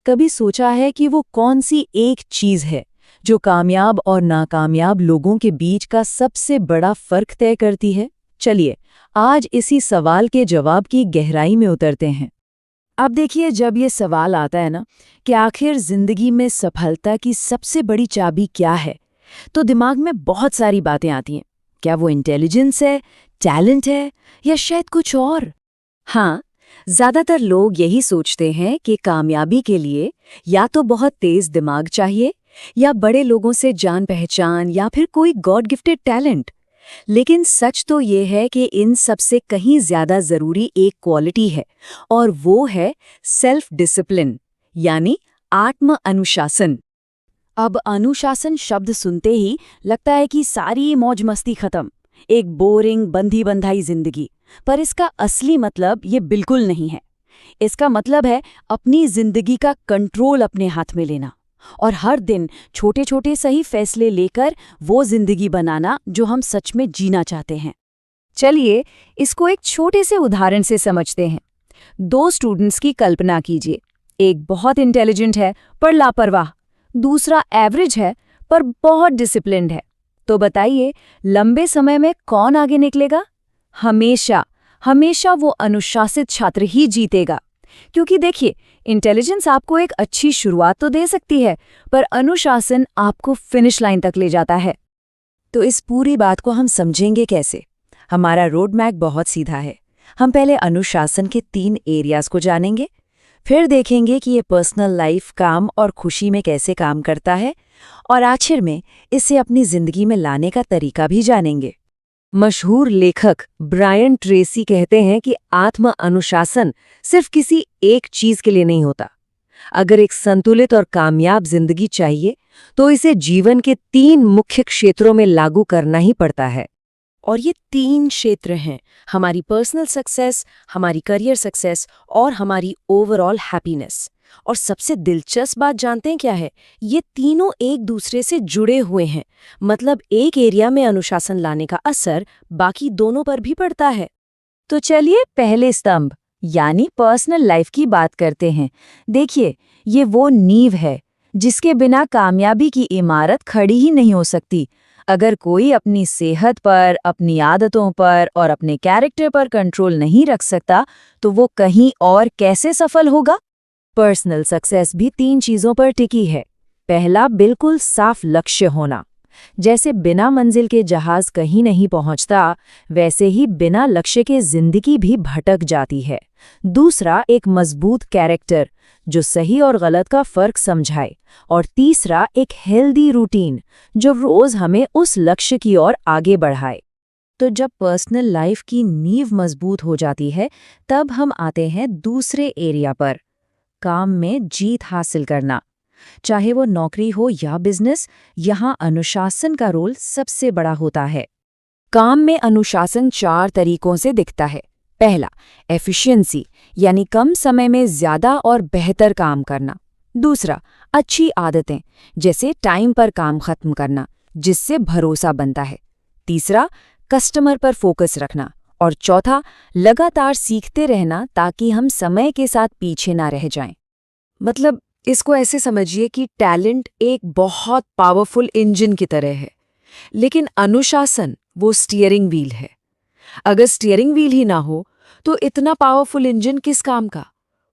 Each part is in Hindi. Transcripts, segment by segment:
कभी सोचा है कि वो कौन सी एक चीज है जो कामयाब और नाकामयाब लोगों के बीच का सबसे बड़ा फर्क तय करती है? चलिए, आज इसी सवाल के जवाब की गहराई में उतरते हैं। अब देखिए, जब ये सवाल आता है ना कि आखिर जिंदगी में सफलता की सबसे बड़ी चाबी क्या है, तो दिमाग में बहुत सारी बातें आती हैं। क्या वो इंटेलिजेंस है, टैलेंट है, या शायद कुछ और? हाँ, ज्यादातर लोग यही सोचते हैं कि कामयाबी के लिए या तो बहुत तेज दिमाग चाहिए, या बड़े लोगों से जान पहचान, या फिर कोई गॉड गिफ्टेड टैलेंट। लेकिन सच तो ये है कि इन सबसे कहीं ज्यादा जरूरी एक क्वालिटी है, और वो है सेल्फ डिसिप्लिन, यानी आत्म अनुशासन। अब अनुशासन शब्द सुनते ही लगता है कि सारी मौज मस्ती खत्म, एक बोरिंग बंधी बंधाई जिंदगी। पर इसका असली मतलब ये बिल्कुल नहीं है। इसका मतलब है अपनी जिंदगी का कंट्रोल अपने हाथ में लेना, और हर दिन छोटे छोटे सही फैसले लेकर वो जिंदगी बनाना जो हम सच में जीना चाहते हैं। चलिए, इसको एक छोटे से उदाहरण से समझते हैं। दो स्टूडेंट्स की कल्पना कीजिए। एक बहुत इंटेलिजेंट है पर लापरवाह, दूसरा एवरेज है पर बहुत डिसिप्लिन्ड है। तो बताइए, लंबे समय में कौन आगे निकलेगा? हमेशा हमेशा वो अनुशासित छात्र ही जीतेगा। क्योंकि देखिए, इंटेलिजेंस आपको एक अच्छी शुरुआत तो दे सकती है, पर अनुशासन आपको फिनिश लाइन तक ले जाता है। तो इस पूरी बात को हम समझेंगे कैसे? हमारा रोड मैप बहुत सीधा है। हम पहले अनुशासन के 3 एरियाज को जानेंगे, फिर देखेंगे कि ये पर्सनल लाइफ, काम और खुशी में कैसे काम करता है, और आखिर में इसे अपनी जिंदगी में लाने का तरीका भी जानेंगे। मशहूर लेखक ब्रायन ट्रेसी कहते हैं कि आत्म अनुशासन सिर्फ किसी एक चीज के लिए नहीं होता। अगर एक संतुलित और कामयाब जिंदगी चाहिए, तो इसे जीवन के 3 मुख्य क्षेत्रों में लागू करना ही पड़ता है। और ये 3 क्षेत्र हैं: हमारी पर्सनल सक्सेस, हमारी करियर सक्सेस और हमारी ओवरऑल हैप्पीनेस। और सबसे दिलचस्प बात जानते हैं क्या है? ये तीनों एक दूसरे से जुड़े हुए हैं। मतलब एक एरिया में अनुशासन लाने का असर बाकी दोनों पर भी पड़ता है। तो चलिए, पहले स्तंभ यानी पर्सनल लाइफ की बात करते हैं। देखिए, ये वो नींव है जिसके बिना कामयाबी की इमारत खड़ी ही नहीं हो सकती। अगर कोई अपनी सेहत पर, अपनी आदतों पर और अपने कैरेक्टर पर कंट्रोल नहीं रख सकता, तो वो कहीं और कैसे सफल होगा? पर्सनल सक्सेस भी 3 चीजों पर टिकी है। पहला, बिल्कुल साफ लक्ष्य होना। जैसे बिना मंजिल के जहाज कहीं नहीं पहुंचता, वैसे ही बिना लक्ष्य के जिंदगी भी भटक जाती है। दूसरा, एक मजबूत कैरेक्टर जो सही और गलत का फर्क समझाए। और तीसरा, एक हेल्दी रूटीन जो रोज हमें उस लक्ष्य की ओर आगे बढ़ाए। तो जब पर्सनल लाइफ की नींव मजबूत हो जाती है, तब हम आते हैं दूसरे एरिया पर, काम में जीत हासिल करना। चाहे वो नौकरी हो या बिजनेस, यहाँ अनुशासन का रोल सबसे बड़ा होता है। काम में अनुशासन 4 तरीकों से दिखता है। पहला, एफिशिएंसी, यानी कम समय में ज्यादा और बेहतर काम करना। दूसरा, अच्छी आदतें, जैसे टाइम पर काम खत्म करना, जिससे भरोसा बनता है। तीसरा, कस्टमर पर फोकस रखना। और चौथा, लगातार सीखते रहना ताकि हम समय के साथ पीछे ना रह जाएं। मतलब इसको ऐसे समझिए कि टैलेंट एक बहुत पावरफुल इंजन की तरह है, लेकिन अनुशासन वो स्टीयरिंग व्हील है। अगर स्टीयरिंग व्हील ही ना हो, तो इतना पावरफुल इंजन किस काम का?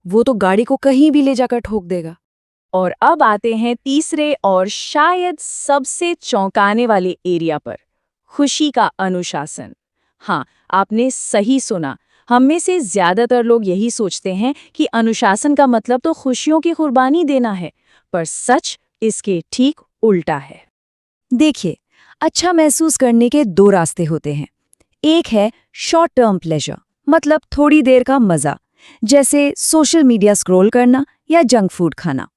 वो तो गाड़ी को कहीं भी ले जाकर ठोक देगा। और अब आते हैं तीसरे और शायद सबसे चौंकाने वाले एरिया पर, खुशी का अनुशासन। हाँ, आपने सही सुना। हम में से ज्यादातर लोग यही सोचते हैं कि अनुशासन का मतलब तो खुशियों की कुर्बानी देना है, पर सच इसके ठीक उल्टा है। देखिए, अच्छा महसूस करने के 2 रास्ते होते हैं। एक है शॉर्ट टर्म प्लेजर, मतलब थोड़ी देर का मजा, जैसे सोशल मीडिया स्क्रॉल करना या जंक फूड खाना।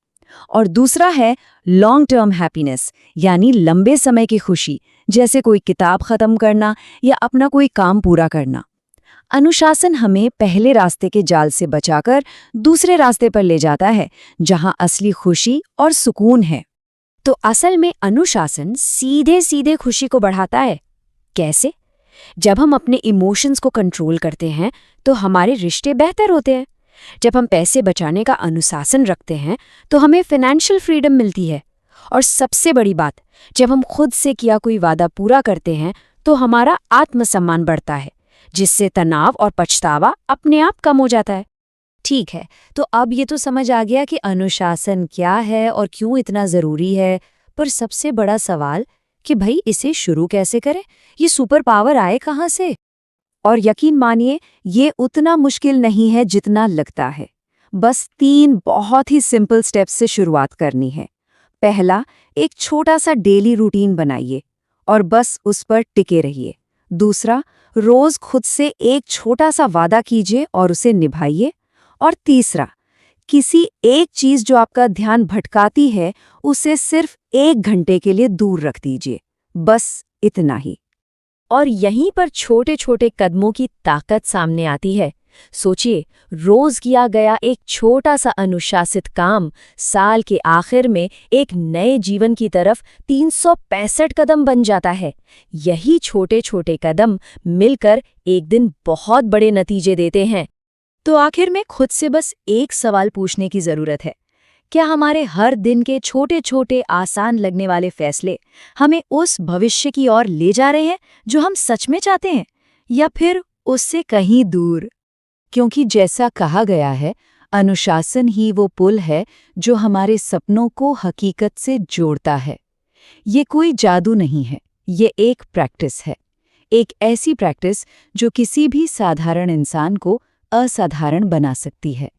और दूसरा है लॉन्ग टर्म हैप्पीनेस, यानी लंबे समय की खुशी, जैसे कोई किताब खत्म करना या अपना कोई काम पूरा करना। अनुशासन हमें पहले रास्ते के जाल से बचाकर दूसरे रास्ते पर ले जाता है, जहां असली खुशी और सुकून है। तो असल में अनुशासन सीधे सीधे खुशी को बढ़ाता है। कैसे? जब हम अपने इमोशंस को कंट्रोल करते हैं, तो हमारे रिश्ते बेहतर होते हैं। जब हम पैसे बचाने का अनुशासन रखते हैं तो हमें फाइनेंशियल फ्रीडम मिलती है। और सबसे बड़ी बात, जब हम खुद से किया कोई वादा पूरा करते हैं तो हमारा आत्मसम्मान बढ़ता है, जिससे तनाव और पछतावा अपने आप कम हो जाता है। ठीक है, तो अब ये तो समझ आ गया कि अनुशासन क्या है और क्यों इतना ज़रूरी है, पर सबसे बड़ा सवाल कि भाई इसे शुरू कैसे करें? ये सुपर पावर आए कहाँ से? और यकीन मानिए, ये उतना मुश्किल नहीं है जितना लगता है। बस 3 बहुत ही सिंपल स्टेप्स से शुरुआत करनी है। पहला, एक छोटा सा डेली रूटीन बनाइए और बस उस पर टिके रहिए। दूसरा, रोज खुद से एक छोटा सा वादा कीजिए और उसे निभाइए। और तीसरा, किसी एक चीज जो आपका ध्यान भटकाती है, उसे सिर्फ 1 घंटे के लिए दूर रख दीजिए। बस इतना ही। और यहीं पर छोटे छोटे कदमों की ताकत सामने आती है। सोचिए, रोज किया गया एक छोटा सा अनुशासित काम साल के आखिर में एक नए जीवन की तरफ 365 कदम बन जाता है। यही छोटे छोटे कदम मिलकर एक दिन बहुत बड़े नतीजे देते हैं। तो आखिर में खुद से बस एक सवाल पूछने की जरूरत है। क्या हमारे हर दिन के छोटे छोटे आसान लगने वाले फैसले हमें उस भविष्य की ओर ले जा रहे हैं जो हम सच में चाहते हैं, या फिर उससे कहीं दूर? क्योंकि जैसा कहा गया है, अनुशासन ही वो पुल है जो हमारे सपनों को हकीकत से जोड़ता है। ये कोई जादू नहीं है, ये एक प्रैक्टिस है। एक ऐसी प्रैक्टिस जो किसी भी साधारण इंसान को असाधारण बना सकती है।